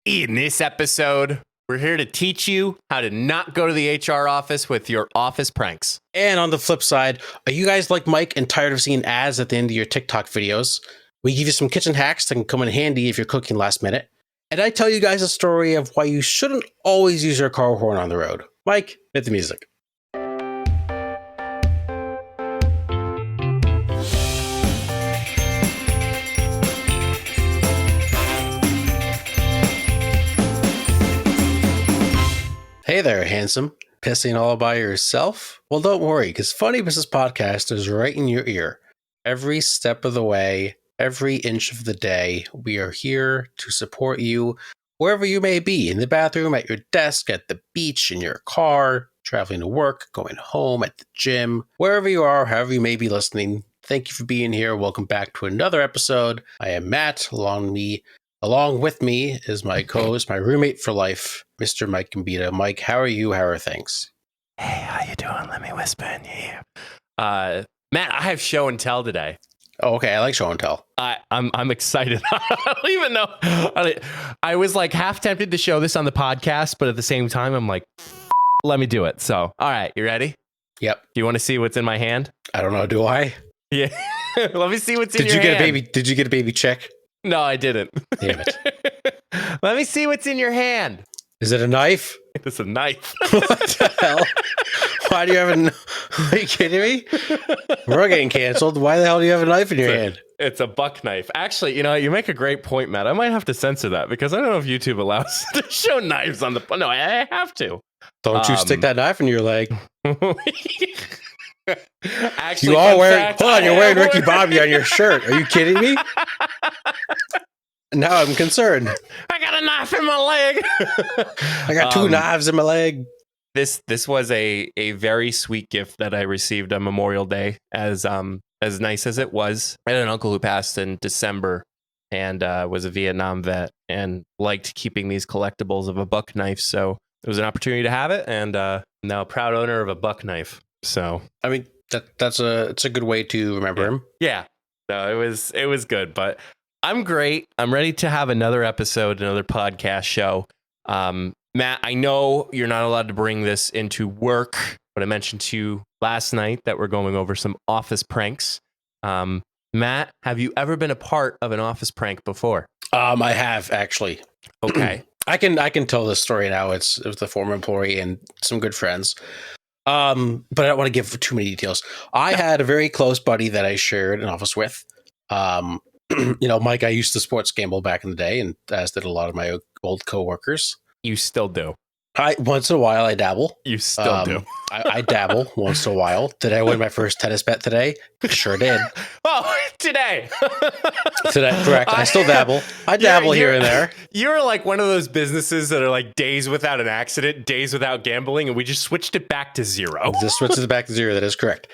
In this episode, we're here to teach you how to not go to the HR office with your office pranks. And on the flip side, are you guys like Mike and tired of seeing ads at the end of your TikTok videos? We give you some kitchen hacks that can come in handy if you're cooking last minute. And I tell you guys a story of why you shouldn't always use your car horn on the road. Mike, hit the music. Hey there, handsome. Pissing all by yourself? Well, don't worry, because Funny Business Podcast is right in your ear. Every step of the way, every inch of the day, we are here to support you wherever you may be, in the bathroom, at your desk, at the beach, in your car, traveling to work, going home, at the gym, wherever you are, however you may be listening. Thank you for being here. Welcome back to another episode. I am Matt. Along with me is my co-host, my roommate for life, Mr. Mike Gambita. Mike, how are you? How are things? Hey, how you doing? Let me whisper in your ear. Matt, I have show and tell today. Oh, okay. I like show and tell. I'm excited. I don't even know. I was like half tempted to show this on the podcast, but at the same time, I'm like, let me do it. So, all right, you ready? Yep. Do you want to see what's in my hand? I don't know. Do I? Yeah. Let me see what's in your hand. Did you get a baby check? No, I didn't. Damn it. Let me see what's in your hand. Is it a knife? It's a knife. What the hell? Why do you have Are you kidding me? We're getting canceled. Why the hell do you have a knife in your hand? It's a buck knife. Actually, you make a great point, Matt. I might have to censor that because I don't know if YouTube allows to show knives on the... No, I have to. Don't you stick that knife in your leg. Actually, you're wearing Ricky Bobby on your shirt. Are you kidding me? Now I'm concerned. I got a knife in my leg. I got two knives in my leg. This was a very sweet gift that I received on Memorial Day. As nice as it was, I had an uncle who passed in December and was a Vietnam vet and liked keeping these collectibles of a buck knife. So it was an opportunity to have it, and I'm now a proud owner of a buck knife. So I mean it's a good way to remember him. Yeah. No, it was good, but I'm great. I'm ready to have another episode, another podcast show. Matt, I know you're not allowed to bring this into work, but I mentioned to you last night that we're going over some office pranks. Matt, have you ever been a part of an office prank before? I have, actually. Okay. I can tell this story now. It was a former employee and some good friends. But I don't want to give too many details. I had a very close buddy that I shared an office with. Mike, I used to sports gamble back in the day, and as did a lot of my old coworkers. You still do. Once in a while, I dabble. You still do. I dabble once in a while. Did I win my first tennis bet today? Sure did. Oh, today. Today, correct. I still dabble. I dabble here and there. You're like one of those businesses that are like days without an accident, days without gambling, and we just switched it back to zero. Just switched it back to zero. That is correct.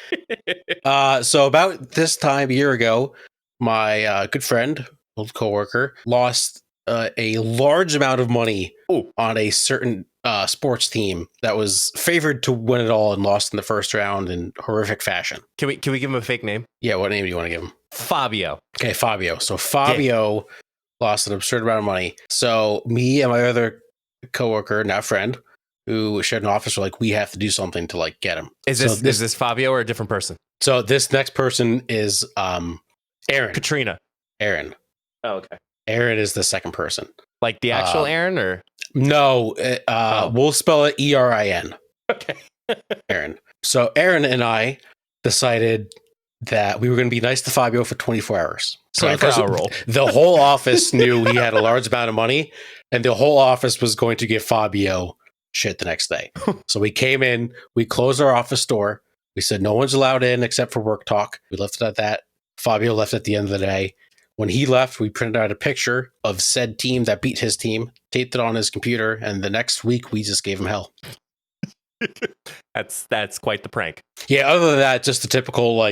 So about this time a year ago, my good friend, old coworker, lost a large amount of money on a certain sports team that was favored to win it all and lost in the first round in horrific fashion. Can we give him a fake name? Yeah, what name do you want to give him? Fabio. Okay, Fabio. So Fabio lost an absurd amount of money. So me and my other coworker, now friend, who shared an office, were like, we have to do something to like get him. Is this Fabio or a different person? So this next person is Aaron. Katrina. Aaron. Oh, okay. Aaron is the second person. Like the actual Aaron, or? No, we'll spell it ERIN. Okay. Aaron. So Aaron and I decided that we were going to be nice to Fabio for 24 hours. So 24-hour rule. The whole office knew he had a large amount of money, and the whole office was going to give Fabio shit the next day. So we came in, we closed our office door. We said no one's allowed in except for work talk. We left it at that. Fabio left at the end of the day. When he left, we printed out a picture of said team that beat his team, taped it on his computer, and the next week we just gave him hell. That's quite the prank. Yeah, other than that, just the typical,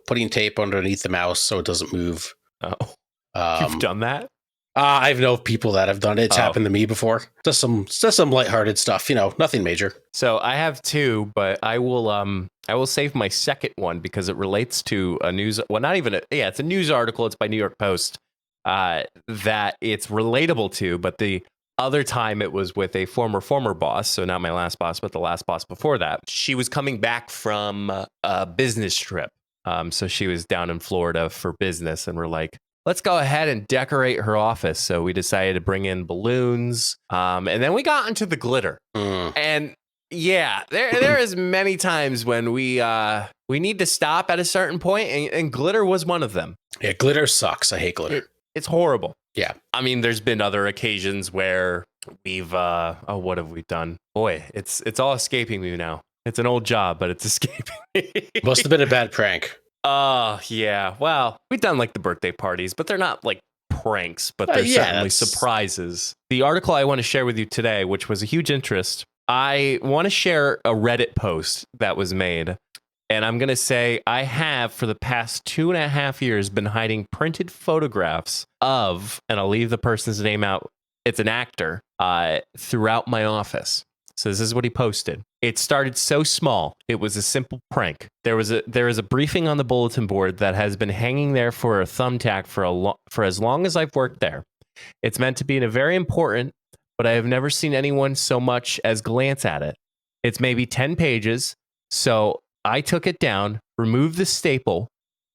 putting tape underneath the mouse so it doesn't move. Oh, you've done that? I know people that have done it. It's happened to me before. Just some lighthearted stuff, nothing major. So I have two, but I will save my second one because it relates to a news. Well, not even it's a news article. It's by New York Post that it's relatable to, but the other time it was with a former boss. So not my last boss, but the last boss before that. She was coming back from a business trip. So she was down in Florida for business, and we're like, let's go ahead and decorate her office. So we decided to bring in balloons. And then we got into the glitter. And yeah, there is many times when we need to stop at a certain point, and glitter was one of them. Yeah, glitter sucks. I hate glitter. It's horrible. Yeah. I mean, there's been other occasions where we've what have we done? Boy, it's all escaping me now. It's an old job, but it's escaping me. Must have been a bad prank. Yeah. Well, we've done like the birthday parties, but they're not like pranks, but they're certainly surprises. The article I want to share with you today, which was a huge interest, I want to share a Reddit post that was made. And I'm going to say I have, for the past 2.5 years, been hiding printed photographs of, and I'll leave the person's name out, it's an actor, throughout my office. So this is what he posted. It started so small. It was a simple prank. There is a briefing on the bulletin board that has been hanging there for a thumbtack for as long as I've worked there. It's meant to be very important, but I have never seen anyone so much as glance at it. It's maybe 10 pages, so I took it down, removed the staple,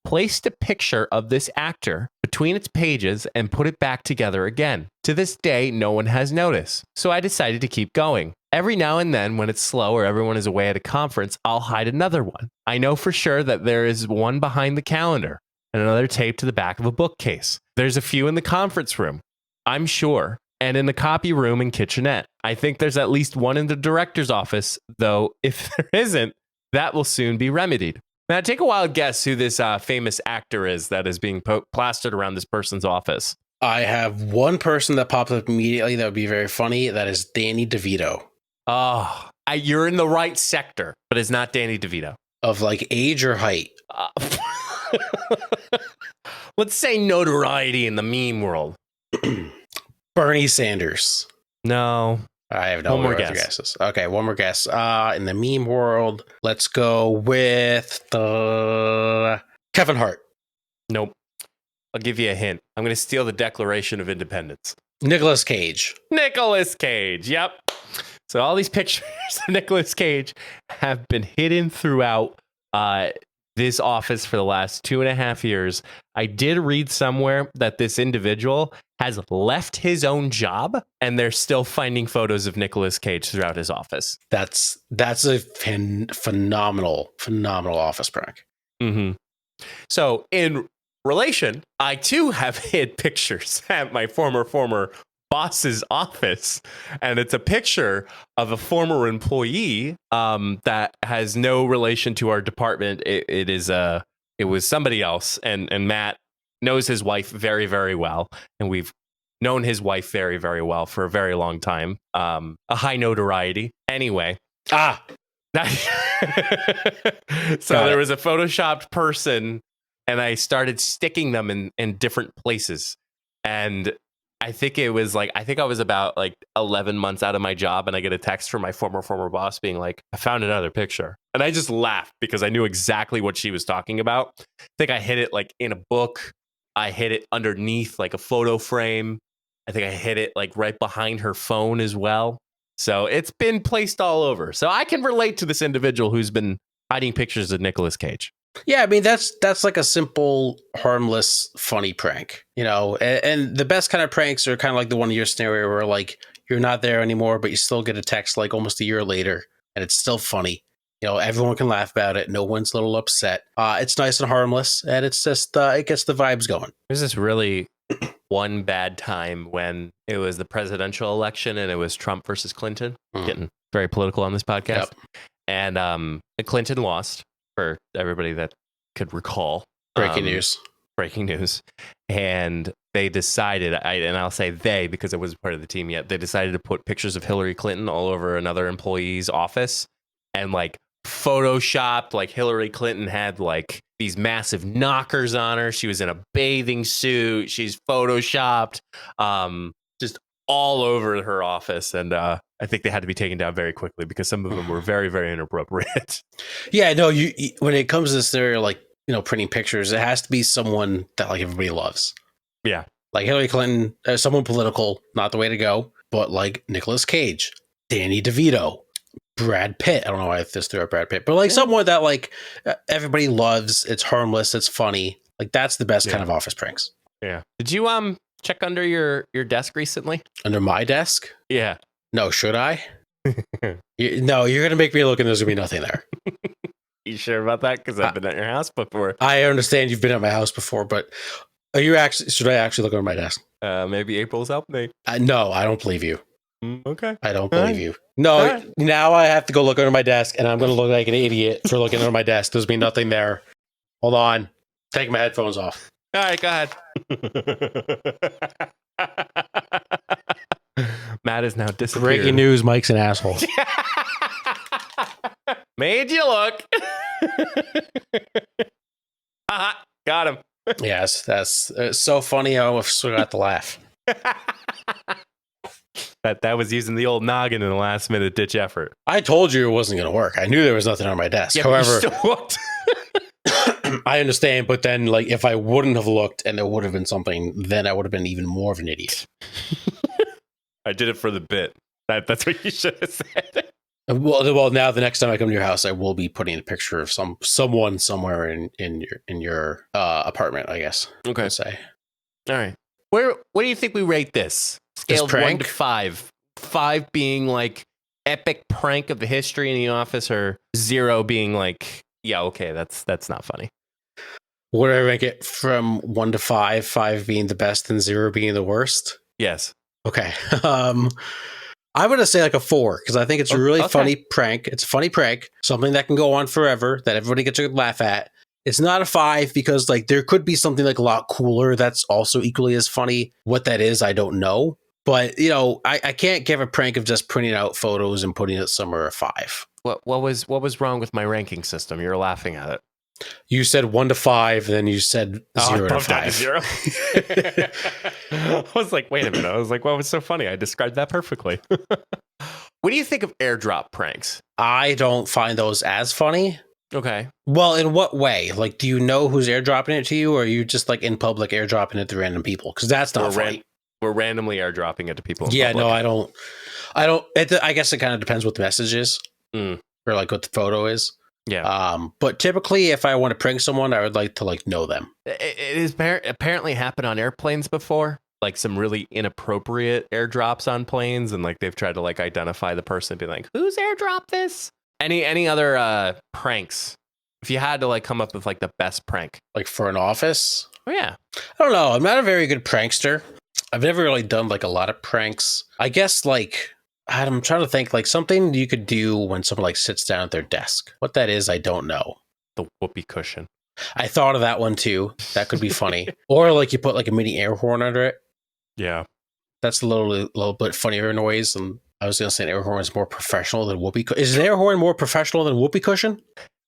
placed a picture of this actor between its pages, and put it back together again. To this day, no one has noticed, so I decided to keep going. Every now and then, when it's slow or everyone is away at a conference, I'll hide another one. I know for sure that there is one behind the calendar and another taped to the back of a bookcase. There's a few in the conference room, I'm sure, and in the copy room and kitchenette. I think there's at least one in the director's office, though if there isn't, that will soon be remedied. Now, take a wild guess who this famous actor is that is being plastered around this person's office. I have one person that popped up immediately that would be very funny. That is Danny DeVito. Oh, you're in the right sector, but it's not Danny DeVito. Of like age or height? Let's say notoriety in the meme world. Bernie Sanders. No. I have no more guesses. Okay, one more guess. In the meme world, let's go with Kevin Hart. Nope. I'll give you a hint. I'm going to steal the Declaration of Independence. Nicolas Cage. Nicolas Cage. Yep. So all these pictures of Nicolas Cage have been hidden throughout this office for the last 2.5 years. I did read somewhere that this individual has left his own job and they're still finding photos of Nicolas Cage throughout his office. That's a phenomenal office prank. Mm-hmm. So in relation, I too have hid pictures at my former boss's office, and it's a picture of a former employee that has no relation to our department. It was somebody else, and Matt knows his wife very, very well, and we've known his wife very, very well for a very long time. A high notoriety. Anyway. So there was a photoshopped person, and I started sticking them in different places. And I think I was about like 11 months out of my job, and I get a text from my former boss being like, I found another picture. And I just laughed because I knew exactly what she was talking about. I think I hid it like in a book. I hid it underneath like a photo frame. I think I hid it like right behind her phone as well. So it's been placed all over. So I can relate to this individual who's been hiding pictures of Nicolas Cage. Yeah, I mean, that's like a simple, harmless, funny prank, you know, and the best kind of pranks are kind of like the one in your scenario where like you're not there anymore, but you still get a text like almost a year later and it's still funny. You know, everyone can laugh about it. No one's a little upset. It's nice and harmless, and it's just it gets the vibes going. There's this really one bad time when it was the presidential election and it was Trump versus Clinton. Getting very political on this podcast. Yep. And Clinton lost, for everybody that could recall. Breaking news. And they decided, and I'll say they because it wasn't part of the team yet, they decided to put pictures of Hillary Clinton all over another employee's office and like photoshopped, like Hillary Clinton had like these massive knockers on her. She was in a bathing suit. She's photoshopped just all over her office. And I think they had to be taken down very quickly because some of them were very, very inappropriate. Yeah, no, you when it comes to this scenario, like, you know, printing pictures, it has to be someone that like everybody loves. Yeah. Like Hillary Clinton, someone political, not the way to go. but like Nicolas Cage, Danny DeVito, Brad Pitt. I don't know why I just threw out Brad Pitt, but like someone that like everybody loves. It's harmless. It's funny. Like that's the best kind of office pranks. Yeah. Did you check under your desk recently? Under my desk? Yeah. No, should I? No, you're gonna make me look, and there's gonna be nothing there. You sure about that? Because I've been at your house before. I understand you've been at my house before, but are you actually? Should I actually look under my desk? Maybe April's helped me. No, I don't believe you. Okay. I don't believe you. No, now I have to go look under my desk, and I'm going to look like an idiot for looking under my desk. There's been nothing there. Hold on. Take my headphones off. All right, go ahead. Matt is now disappeared. Breaking news, Mike's an asshole. Made you look. Got him. Yes, that's so funny. I almost forgot to laugh. That was using the old noggin in the last minute ditch effort. I told you it wasn't going to work. I knew there was nothing on my desk. Yeah, however, you still looked. I understand, but then like if I wouldn't have looked and there would have been something, then I would have been even more of an idiot. I did it for the bit. That's what you should have said. Well, now the next time I come to your house, I will be putting a picture of someone somewhere in your apartment, I guess. Okay. I'd say. All right. What do you think we rate this? Scale 1 to 5. 5 being like epic prank of the history in the office, or 0 being like, yeah, okay, that's not funny. Would I rank it from 1 to 5? 5 being the best and 0 being the worst? Yes. Okay. I'm going to say like a 4 because I think it's a really funny prank. It's a funny prank, something that can go on forever that everybody gets a good laugh at. It's not a 5 because like there could be something like a lot cooler that's also equally as funny. What that is, I don't know. But, you know, I can't give a prank of just printing out photos and putting it somewhere a 5. What was wrong with my ranking system? You're laughing at it. You said 1 to 5, then you said 0 to 5. 0. I was like, wait a minute. I was like, what was so funny? I described that perfectly. What do you think of airdrop pranks? I don't find those as funny. Okay. Well, in what way? Like, do you know who's airdropping it to you, or are you just like in public airdropping it to random people? Because that's not funny. We're randomly airdropping it to people. Yeah, no, I don't. I guess it kind of depends what the message is, or like what the photo is. Yeah. But typically, if I want to prank someone, I would like to like know them. It has apparently happened on airplanes before, like some really inappropriate airdrops on planes, and like they've tried to like identify the person and be like, "Who's airdropped this?" Any other pranks? If you had to like come up with like the best prank, like for an office. Oh yeah. I don't know. I'm not a very good prankster. I've never really done like a lot of pranks. I guess like I'm trying to think like something you could do when someone like sits down at their desk. What that is, I don't know. The whoopee cushion. I thought of that one too. That could be funny. Or like you put like a mini air horn under it. Yeah. That's a little bit funnier noise. And I was going to say an air horn is more professional than whoopee cushion. Is an air horn more professional than whoopee cushion?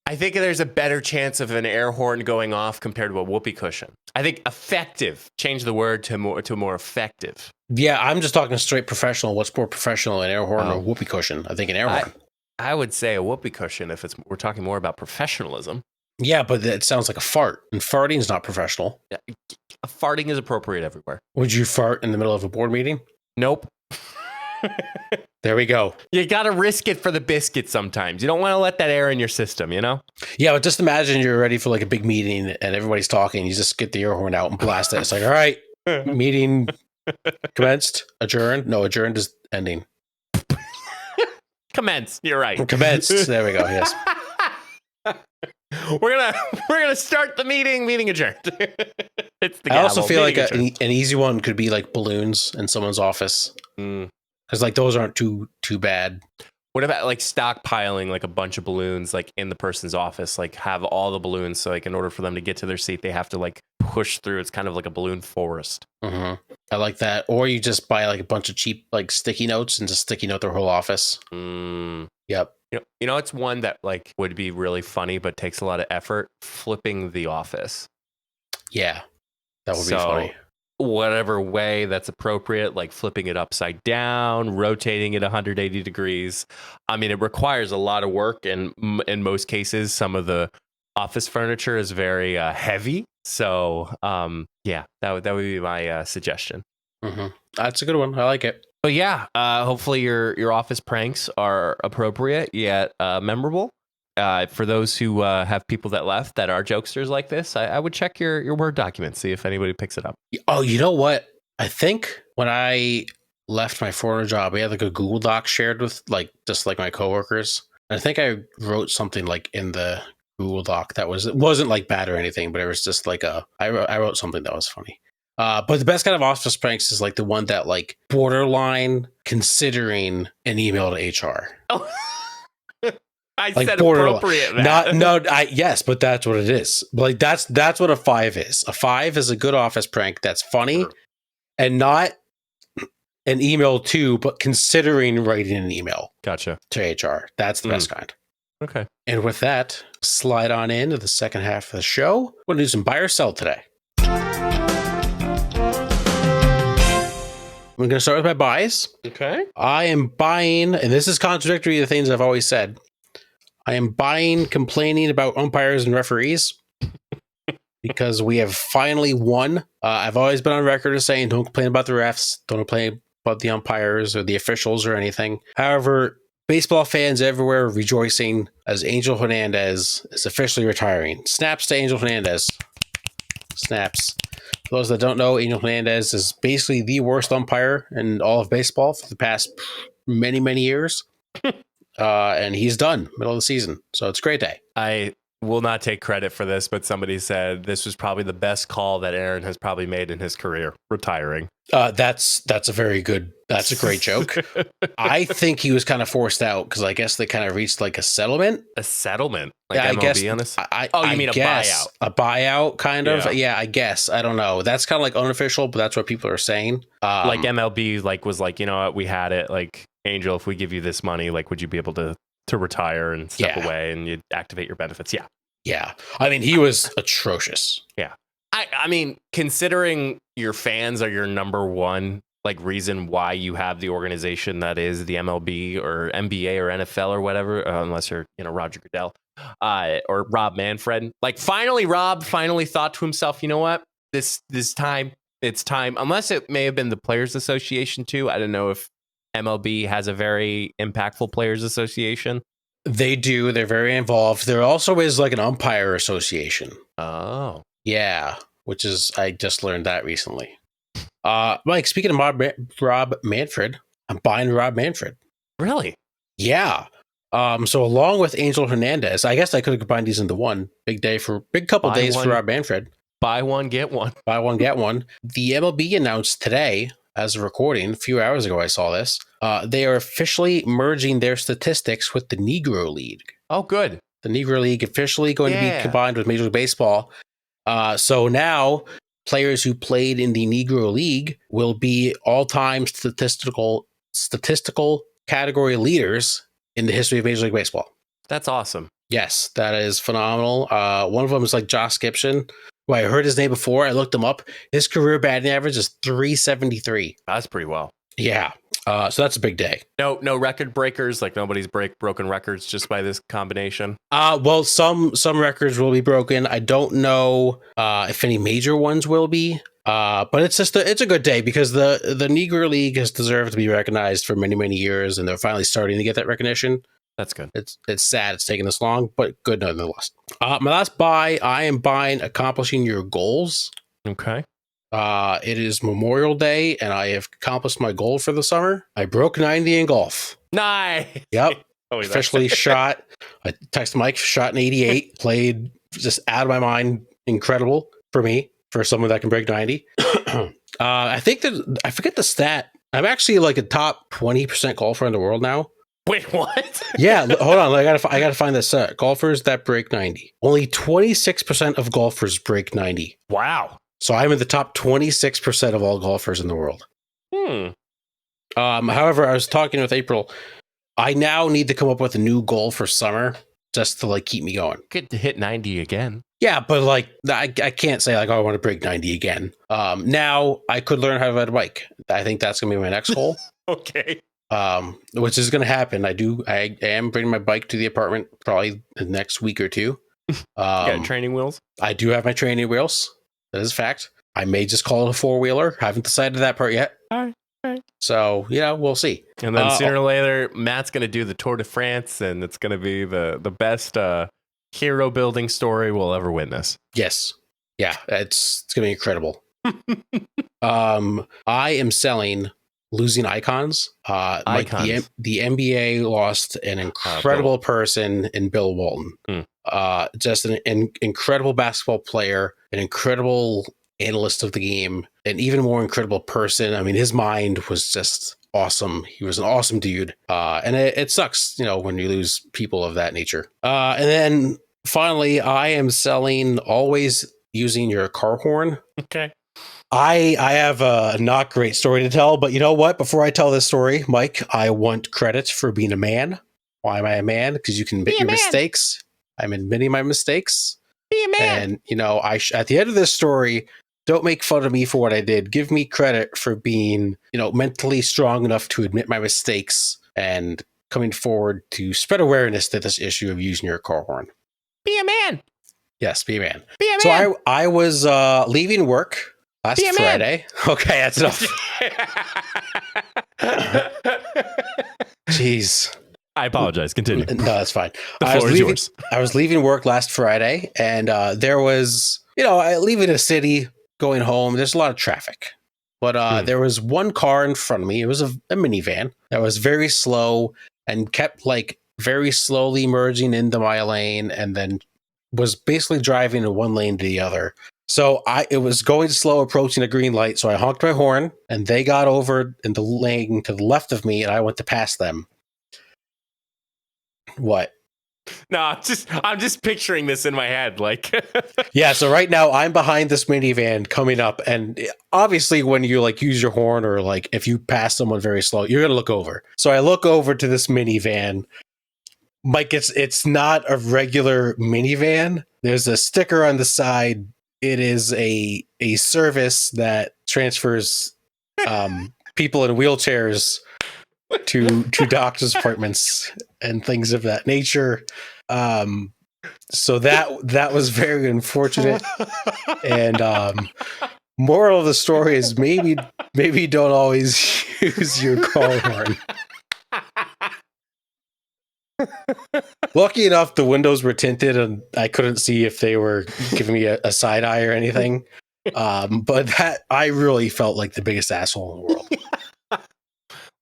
I think there's a better chance of an air horn going off compared to a whoopee cushion. I think effective. Change the word to more effective. Yeah, I'm just talking straight professional. What's more professional, an air horn or whoopee cushion? I think an air horn. I would say a whoopee cushion if we're talking more about professionalism. Yeah, but it sounds like a fart, and farting is not professional. Yeah, farting is appropriate everywhere. Would you fart in the middle of a board meeting? Nope. There we go. You got to risk it for the biscuit sometimes. You don't want to let that air in your system, you know? Yeah, but just imagine you're ready for like a big meeting and everybody's talking. You just get the air horn out and blast it. It's like, all right, meeting commenced, adjourned. No, adjourned is ending. Commenced. You're right. Commenced. There we go. Yes. We're gonna start the meeting. Meeting adjourned. It's the gavel. I also feel like an easy one could be like balloons in someone's office. Because like those aren't too bad. What about like stockpiling like a bunch of balloons like in the person's office? Like have all the balloons, so like in order for them to get to their seat, they have to like push through. It's kind of like a balloon forest. I like that. Or you just buy like a bunch of cheap like sticky notes and just sticky note their whole office. Yep. You know, it's one that like would be really funny, but takes a lot of effort. Flipping the office. Yeah, that would be funny. Whatever way that's appropriate, like flipping it upside down, rotating it 180 degrees. I mean, it requires a lot of work, and in most cases, some of the office furniture is very heavy. So, yeah, that would be my suggestion. Mm-hmm. That's a good one. I like it. But yeah, hopefully your office pranks are appropriate yet memorable. For those who have people that left that are jokesters like this, I would check your Word document, see if anybody picks it up. Oh, you know what? I think when I left my former job, we had like a Google Doc shared with like just like my coworkers. And I think I wrote something like in the Google Doc that it wasn't like bad or anything, but it was just like I wrote something that was funny. But the best kind of office pranks is like the one that like borderline considering an email to HR. Oh. I like said appropriate. Yes, but that's what it is. Like that's what a 5 is. A 5 is a good office prank that's funny and not an email to, but considering writing an email. Gotcha. To HR. That's the best kind. Okay. And with that, slide on into the second half of the show. We're gonna do some buy or sell today. I'm going to start with my buys. Okay. I am buying, and this is contradictory to the things I've always said. I am buying complaining about umpires and referees because we have finally won. I've always been on record as saying don't complain about the refs, don't complain about the umpires or the officials or anything. However, baseball fans everywhere are rejoicing as Angel Hernandez is officially retiring. Snaps to Angel Hernandez. Snaps. For those that don't know, Angel Hernandez is basically the worst umpire in all of baseball for the past many, many years. And he's done middle of the season. So it's a great day. I will not take credit for this, but somebody said this was probably the best call that Aaron has probably made in his career, retiring. That's a great joke. I think he was kind of forced out because I guess they kind of reached like a settlement. A settlement? Like yeah, MLB on a... you mean a buyout? A buyout, kind of. Yeah, I guess. I don't know. That's kind of like unofficial, but that's what people are saying. Like MLB was like, you know what, we had it. Like, Angel, if we give you this money, like, would you be able to retire and step away and you'd activate your benefits? Yeah. Yeah. I mean, he was atrocious. Yeah. I mean, considering your fans are your number one like reason why you have the organization that is the MLB or NBA or NFL or whatever, unless you're, Roger Goodell or Rob Manfred. Like Rob finally thought to himself, you know what, this time, it's time. Unless it may have been the Players Association too. I don't know if MLB has a very impactful Players Association. They do. They're very involved. There also is like an umpire association. Oh. Yeah, which is, I just learned that recently. Mike, speaking of Rob Manfred, I'm buying Rob Manfred. Really? Yeah. So along with Angel Hernandez, I guess I could have combined these into one. Big couple days for Rob Manfred. Buy one, get one. Buy one, get one. The MLB announced today, as a recording, a few hours ago I saw this, they are officially merging their statistics with the Negro League. Oh, good. The Negro League officially going to be combined with Major League Baseball. So now players who played in the Negro League will be all-time statistical category leaders in the history of Major League Baseball. That's awesome. Yes, that is phenomenal. One of them is like Josh Gibson, who I heard his name before. I looked him up. His career batting average is .373. That's pretty well. Yeah. So that's a big day. No record breakers, like nobody's broken records just by this combination. Well, some records will be broken. I don't know if any major ones will be. But it's a good day because the Negro League has deserved to be recognized for many, many years, and they're finally starting to get that recognition. That's good. It's sad it's taking this long, but good nonetheless. My last buy, I am buying Accomplishing Your Goals. Okay. It is Memorial Day, and I have accomplished my goal for the summer. I broke 90 in golf. Nice. Yep. Officially shot. I texted Mike, shot an 88, played just out of my mind. Incredible for me, for someone that can break 90. I forget the stat. I'm actually like a top 20% golfer in the world now. Wait, what? Yeah, hold on. I gotta find this. Golfers that break 90. Only 26% of golfers break 90. Wow. So I'm in the top 26% of all golfers in the world. However, I was talking with April. I now need to come up with a new goal for summer just to like keep me going. Get to hit 90 again. Yeah, but like I can't say like, oh, I want to break 90 again. Now I could learn how to ride a bike. I think that's gonna be my next goal. Okay. Which is gonna happen. I am bringing my bike to the apartment probably the next week or two. You got training wheels? I do have my training wheels. That is a fact. I may just call it a four-wheeler. Haven't decided that part yet. All right. So, we'll see. And then sooner or later, Matt's going to do the Tour de France, and it's going to be the best hero building story we'll ever witness. Yes. Yeah, it's going to be incredible. I am selling losing icons. Icons. The NBA lost an incredible person in Bill Walton. Just an incredible basketball player, an incredible analyst of the game, an even more incredible person. I mean, his mind was just awesome. He was an awesome dude. And it sucks, when you lose people of that nature. And then finally, I am selling always using your car horn. Okay. I have a not great story to tell, but you know what? Before I tell this story, Mike, I want credit for being a man. Why am I a man? Because you can admit your mistakes. I'm admitting my mistakes. Be a man. And, at the end of this story, don't make fun of me for what I did. Give me credit for being, mentally strong enough to admit my mistakes and coming forward to spread awareness to this issue of using your car horn. Be a man. Yes, be a man. Be a man. So I was leaving work last Friday. Okay, that's enough. Jeez. I apologize. Continue. No, that's fine. The floor is yours. I was leaving work last Friday, and there was, leaving a city, going home, there's a lot of traffic. But there was one car in front of me. It was a minivan that was very slow and kept very slowly merging into my lane and then was basically driving in one lane to the other. So it was going slow, approaching a green light. So I honked my horn and they got over in the lane to the left of me and I went to pass them. What? No, I'm just picturing this in my head. Yeah. So right now I'm behind this minivan coming up, and obviously when you use your horn or if you pass someone very slow, you're going to look over. So I look over to this minivan. Mike, it's not a regular minivan. There's a sticker on the side. It is a service that transfers people in wheelchairs to doctor's appointments and things of that nature. So that was very unfortunate. And moral of the story is maybe don't always use your car horn. Lucky enough, the windows were tinted and I couldn't see if they were giving me a side eye or anything. But that I really felt like the biggest asshole in the world.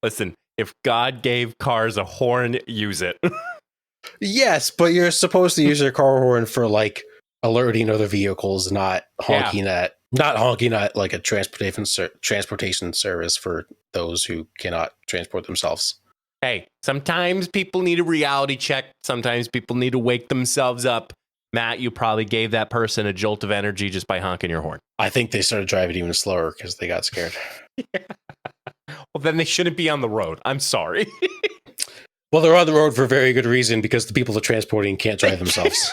Listen, if God gave cars a horn, use it. Yes, but you're supposed to use your car horn for alerting other vehicles, not honking at a transportation service for those who cannot transport themselves. Hey, sometimes people need a reality check. Sometimes people need to wake themselves up. Matt, you probably gave that person a jolt of energy just by honking your horn. I think they started driving even slower because they got scared. Yeah. Well, then they shouldn't be on the road. I'm sorry. Well, they're on the road for a very good reason, because the people they're transporting can't drive themselves.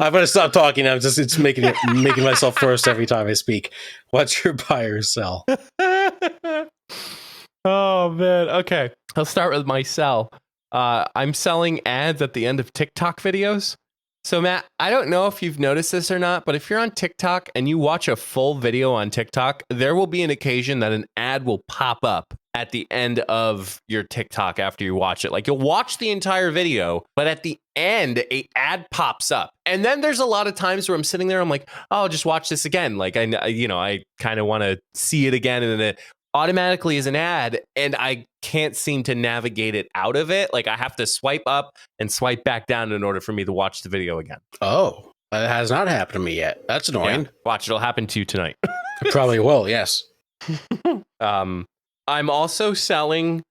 I'm going to stop talking. It's making myself first every time I speak. What's your buy or sell? Oh, man. Okay. I'll start with my sell. I'm selling ads at the end of TikTok videos. So, Matt, I don't know if you've noticed this or not, but if you're on TikTok and you watch a full video on TikTok, there will be an occasion that an ad will pop up at the end of your TikTok after you watch it. You'll watch the entire video, but at the end, an ad pops up. And then there's a lot of times where I'm sitting there, I'm like, oh, I'll just watch this again. I kind of want to see it again. And then it automatically is an ad, and I can't seem to navigate it out of it. I have to swipe up and swipe back down in order for me to watch the video again. Oh, that has not happened to me yet. That's annoying. Yeah. Watch, it'll happen to you tonight. It probably will, yes. I'm also selling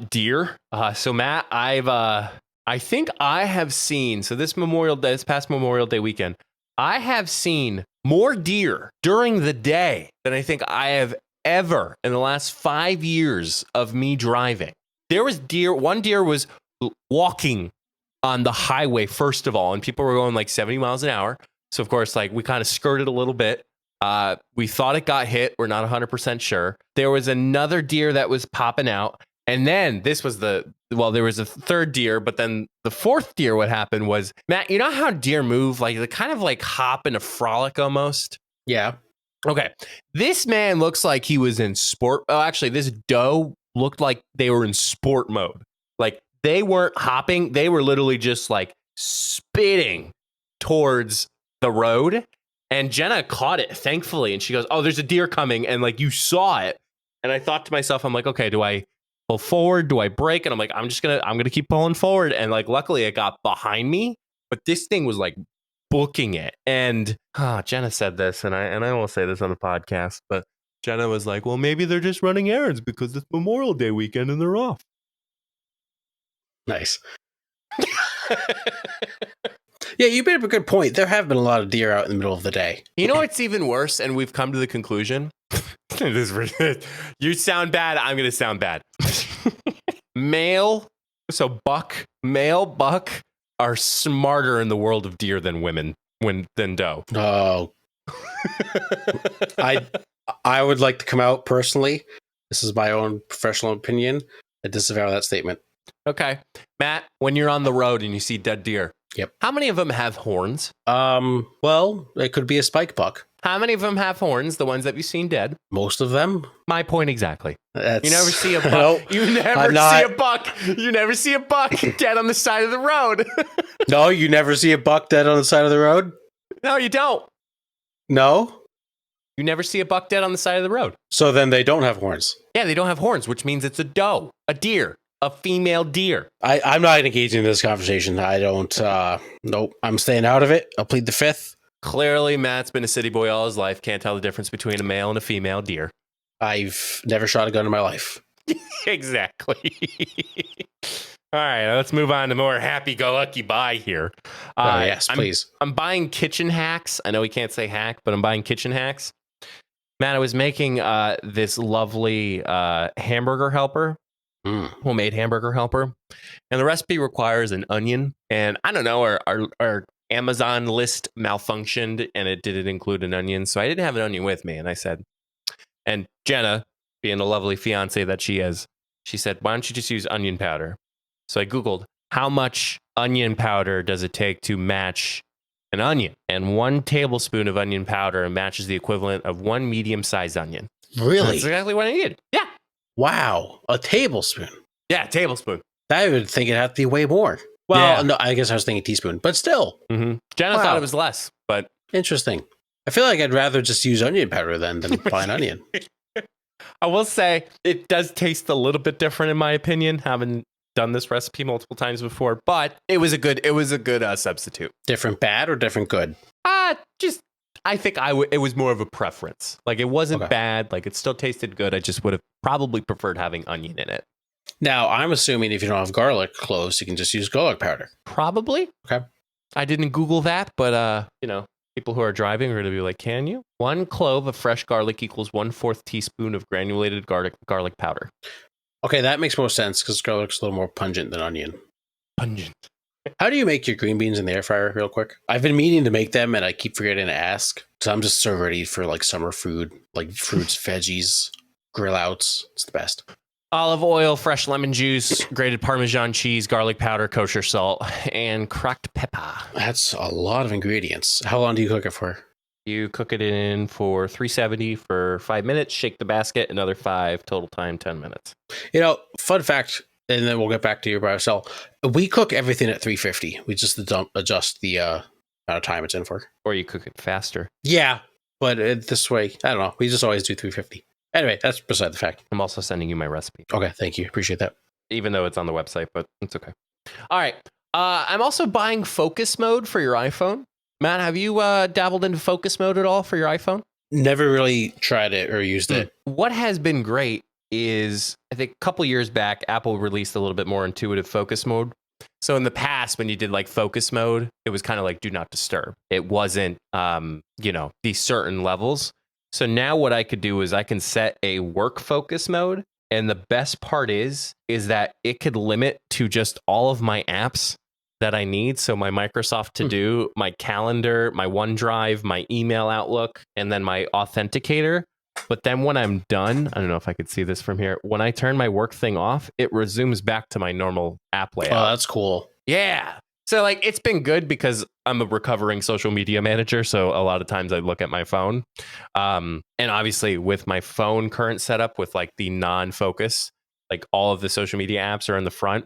deer. So Matt, I think I have seen, so this past Memorial Day weekend, I have seen more deer during the day than I think I have ever in the last 5 years of me driving. There was one deer was walking on the highway, first of all, and people were going 70 miles an hour. So of course, we kind of skirted a little bit. We thought it got hit. We're not 100% sure. There was another deer that was popping out. And then there was a third deer, but then the fourth deer, what happened was, Matt, you know how deer move? They kind of hop in a frolic almost. Yeah. Okay. This man looks like he was in sport. Oh, actually, this doe looked like they were in sport mode. Like they weren't hopping. They were literally just like spitting towards the road. And Jenna caught it, thankfully. And she goes, "Oh, there's a deer coming." And like you saw it. And I thought to myself, I'm like, okay, do I pull forward? Do I brake? And I'm like, I'm going to keep pulling forward. And like, luckily it got behind me. But this thing was like booking it. And Jenna said this, and I won't say this on the podcast, but Jenna was like, well, maybe they're just running errands because it's Memorial Day weekend and they're off. Nice. Yeah, you made up a good point. There have been a lot of deer out in the middle of the day. You know what's even worse? And we've come to the conclusion. You sound bad. I'm going to sound bad. Male buck are smarter in the world of deer than women than doe. Oh. I would like to come out personally. This is my own professional opinion. I disavow that statement. Okay. Matt, when you're on the road and you see dead deer, yep. How many of them have horns? Well, it could be a spike buck. How many of them have horns, the ones that you've seen dead? Most of them. My point exactly. You never see a buck. Nope, you never see a buck. You never see a buck dead on the side of the road. No, you never see a buck dead on the side of the road? No, you don't. No? You never see a buck dead on the side of the road. So then they don't have horns. Yeah, they don't have horns, which means it's a doe, a deer, a female deer. I'm not engaging in this conversation. I don't, nope. I'm staying out of it. I'll plead the fifth. Clearly, Matt's been a city boy all his life. Can't tell the difference between a male and a female deer. I've never shot a gun in my life. Exactly. All right, let's move on to more happy-go-lucky buy here. Yes, please. I'm buying kitchen hacks. I know we can't say hack, but I'm buying kitchen hacks. Matt, I was making this lovely hamburger helper, homemade hamburger helper, and the recipe requires an onion. And I don't know, our Amazon list malfunctioned, and it didn't include an onion, so I didn't have an onion with me. And I said, and Jenna, being a lovely fiance that she is, she said, "Why don't you just use onion powder?" So I Googled, how much onion powder does it take to match an onion? And 1 tablespoon of onion powder matches the equivalent of 1 medium-sized onion. Really? That's exactly what I needed. Yeah. Wow. A tablespoon. Yeah, tablespoon. I would think it'd have to be way more. Well, no, I guess I was thinking teaspoon, but still. Mm-hmm. Jenna thought it was less, but... Interesting. I feel like I'd rather just use onion powder than buy an onion. I will say, it does taste a little bit different in my opinion, having done this recipe multiple times before, but it was a good substitute. Different bad or different good? I think it was more of a preference. Like it wasn't bad, like it still tasted good. I just would have probably preferred having onion in it. Now, I'm assuming if you don't have garlic cloves, you can just use garlic powder. Probably. Okay. I didn't Google that, but people who are driving are going to be like, can you? 1 clove of fresh garlic equals 1/4 teaspoon of granulated garlic powder. Okay, that makes more sense because garlic's a little more pungent than onion. Pungent. How do you make your green beans in the air fryer, real quick? I've been meaning to make them, and I keep forgetting to ask. So I'm just so ready for like summer food, like fruits, veggies, grill outs. It's the best. Olive oil, fresh lemon juice, grated Parmesan cheese, garlic powder, kosher salt, and cracked pepper. That's a lot of ingredients. How long do you cook it for? You cook it in for 370 for 5 minutes, shake the basket, another 5, total time 10 minutes. You know, fun fact, and then we'll get back to your buy or sell. We cook everything at 350. We just adjust the amount of time it's in for. Or you cook it faster. Yeah, but this way, I don't know. We just always do 350. Anyway, that's beside the fact. I'm also sending you my recipe. Okay, thank you. Appreciate that. Even though it's on the website, but it's okay. All right. I'm also buying focus mode for your iPhone. Matt, have you dabbled into focus mode at all for your iPhone? Never really tried it or used it. What has been great is, I think a couple years back, Apple released a little bit more intuitive focus mode. So in the past, when you did like focus mode, it was kind of like do not disturb. It wasn't, these certain levels. So now what I could do is I can set a work focus mode. And the best part is that it could limit to just all of my apps that I need. So my Microsoft To Do, my calendar, my OneDrive, my email Outlook, and then my authenticator. But then when I'm done, I don't know if I could see this from here. When I turn my work thing off, it resumes back to my normal app layout. Oh, that's cool. Yeah. So like it's been good because I'm a recovering social media manager. So a lot of times I look at my phone. And obviously with my phone current setup with like the non-focus, like all of the social media apps are in the front.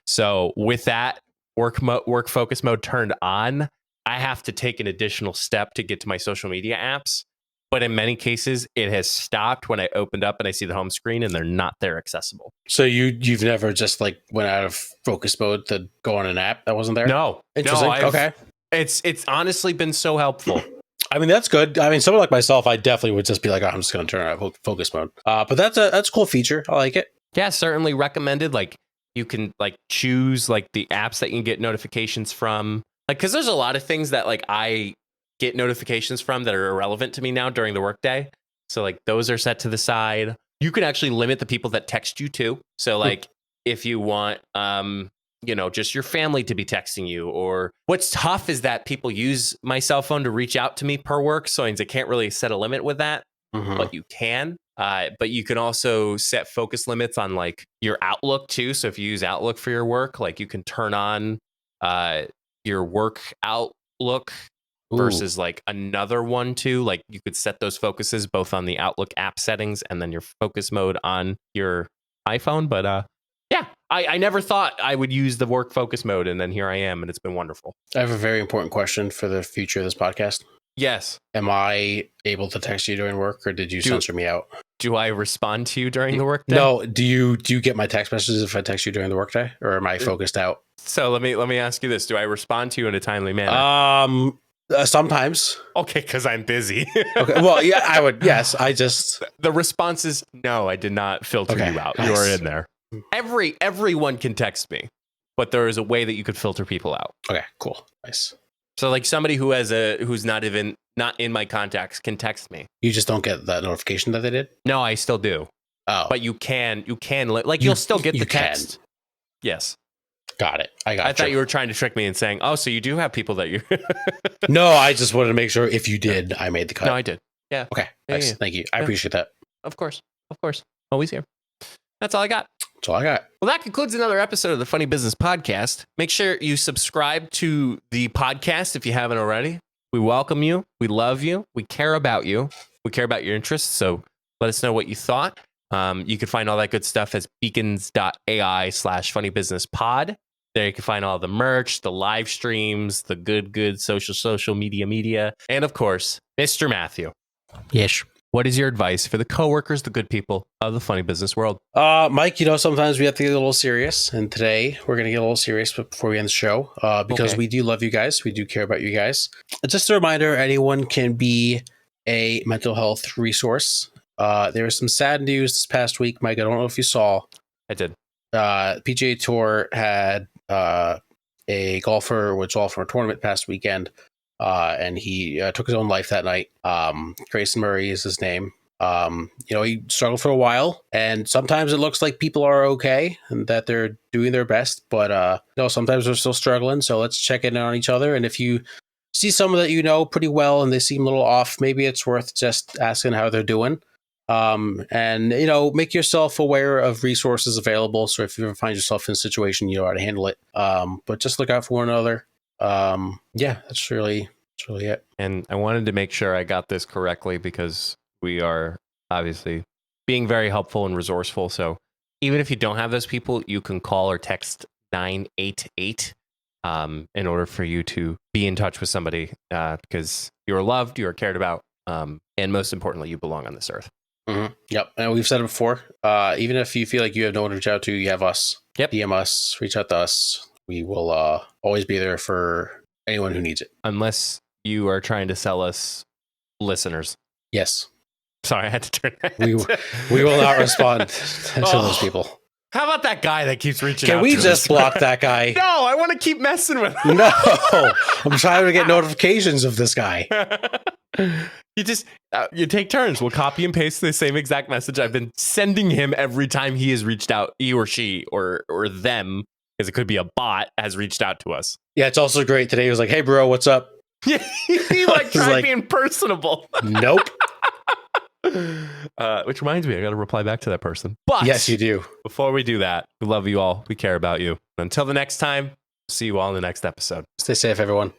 So with that work focus mode turned on, I have to take an additional step to get to my social media apps. But in many cases, it has stopped when I opened up and I see the home screen and they're not there accessible. So you've never just like went out of focus mode to go on an app that wasn't there? No. Interesting. Okay. It's honestly been so helpful. I mean, that's good. I mean, someone like myself, I definitely would just be like, oh, I'm just going to turn on focus mode. But that's a cool feature. I like it. Yeah, certainly recommended. Like you can like choose like the apps that you can get notifications from. Like, because there's a lot of things that like I get notifications from that are irrelevant to me now during the workday. So like those are set to the side. You can actually limit the people that text you too. So like if you want, just your family to be texting you, or what's tough is that people use my cell phone to reach out to me per work. So I can't really set a limit with that, but you can. But you can also set focus limits on like your Outlook too. So if you use Outlook for your work, like you can turn on your work Outlook versus like another one too. Like you could set those focuses both on the Outlook app settings and then your focus mode on your iPhone. But yeah, I never thought I would use the work focus mode, and then here I am, and it's been wonderful. I have a very important question for the future of this podcast. Yes. Am I able to text you during work, or did you censor me out? Do I respond to you during the workday? No. Do you get my text messages if I text you during the workday, or am I focused out? So let me ask you this: do I respond to you in a timely manner? Sometimes. Okay, because I'm busy. Okay. Well, yeah, I would. Yes, I just. The response is no. I did not filter you out. Nice. You are in there. Everyone can text me, but there is a way that you could filter people out. Okay, cool, nice. So like somebody who's not in my contacts can text me. You just don't get that notification that they did? No, I still do. Oh, but you'll still get the text. Can. Yes. Got it. I thought you were trying to trick me and saying, oh, so you do have people that you. No, I just wanted to make sure if you did, I made the cut. No, I did. Yeah. Okay. Nice. Yeah. Thank you. I appreciate that. Of course. Always here. That's all I got. That's all I got. Well, that concludes another episode of the Funny Business Podcast. Make sure you subscribe to the podcast if you haven't already. We welcome you. We love you. We care about you. We care about your interests. So let us know what you thought. You can find all that good stuff as beacons.ai/funnybusinesspod. There you can find all the merch, the live streams, the good social media. And of course, Mr. Matthew. Yes. What is your advice for the coworkers, the good people of the funny business world? Mike, sometimes we have to get a little serious. And today we're going to get a little serious before we end the show because we do love you guys. We do care about you guys. Just a reminder, anyone can be a mental health resource. There was some sad news this past week, Mike. I don't know if you saw. I did. PGA Tour had a golfer withdraw from a tournament past weekend, and he took his own life that night. Grayson Murray is his name. He struggled for a while, and sometimes it looks like people are okay and that they're doing their best, but sometimes they're still struggling. So let's check in on each other. And if you see someone that you know pretty well and they seem a little off, maybe it's worth just asking how they're doing. And make yourself aware of resources available. So if you ever find yourself in a situation, you know how to handle it. But just look out for one another. That's really it. And I wanted to make sure I got this correctly because we are obviously being very helpful and resourceful. So even if you don't have those people, you can call or text 988 in order for you to be in touch with somebody because you are loved, you are cared about, and most importantly, you belong on this earth. Mm-hmm. Yep. And we've said it before. Even if you feel like you have no one to reach out to, you have us. Yep. DM us, reach out to us. We will always be there for anyone who needs it. Unless you are trying to sell us listeners. Yes. Sorry, I had to turn that. We will not respond to those people. How about that guy that keeps reaching out? Can we just block that guy? No, I want to keep messing with him. No, I'm trying to get notifications of this guy. You take turns. We'll copy and paste the same exact message I've been sending him every time he has reached out, he or she or them, because it could be a bot, has reached out to us. Yeah, it's also great. Today he was like, hey, bro, what's up? Yeah, he tried being personable. Nope. Which reminds me, I got to reply back to that person. But yes, you do. Before we do that, we love you all. We care about you. Until the next time, See you all in the next episode. Stay safe, everyone.